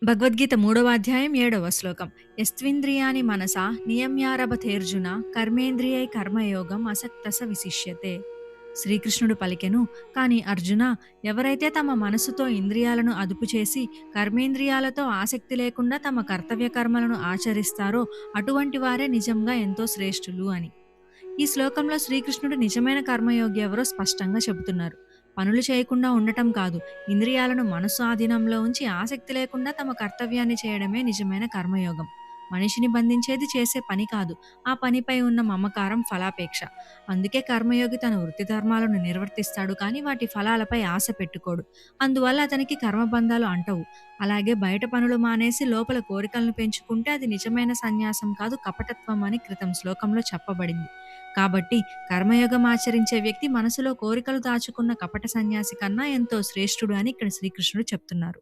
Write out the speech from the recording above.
భగవద్గీత 3వ అధ్యాయం 7వ శ్లోకం. యస్త్వింద్రియాణి మనసా నియమ్యారభతేర్జున కర్మేంద్రియై కర్మయోగం అసక్తస విశిష్యతే. శ్రీకృష్ణుడు పలికెను, కాని అర్జున, ఎవరైతే తమ మనసుతో ఇంద్రియాలను అదుపు చేసి కర్మేంద్రియాలతో ఆసక్తి లేకుండా తమ కర్తవ్య కర్మలను ఆచరిస్తారో అటువంటి వారే నిజంగా ఎంతో శ్రేష్ఠులు అని. ఈ శ్లోకంలో శ్రీకృష్ణుడు నిజమైన కర్మయోగి ఎవరో స్పష్టంగా చెబుతున్నారు. పనులు చేయకుండా ఉండటం కాదు, ఇంద్రియాలను మనసు ఆధీనంలో ఉంచి ఆసక్తి లేకుండా తమ కర్తవ్యాన్ని చేయడమే నిజమైన కర్మయోగం. మనిషిని బంధించేది చేసే పని కాదు, ఆ పనిపై ఉన్న మమకారం, ఫలాపేక్ష. అందుకే కర్మయోగి తన వృత్తి ధర్మాలను నిర్వర్తిస్తాడు కానీ వాటి ఫలాలపై ఆశ పెట్టుకోడు. అందువల్ల అతనికి కర్మబంధాలు అంటవు. అలాగే బయట పనులు మానేసి లోపల కోరికలను పెంచుకుంటే అది నిజమైన సన్యాసం కాదు, కపటత్వం అని క్రితం శ్లోకంలో చెప్పబడింది. కాబట్టి కర్మయోగం ఆచరించే వ్యక్తి మనసులో కోరికలు దాచుకున్న కపట సన్యాసి కన్నా ఎంతో శ్రేష్ఠుడు అని ఇక్కడ శ్రీకృష్ణుడు చెప్తున్నారు.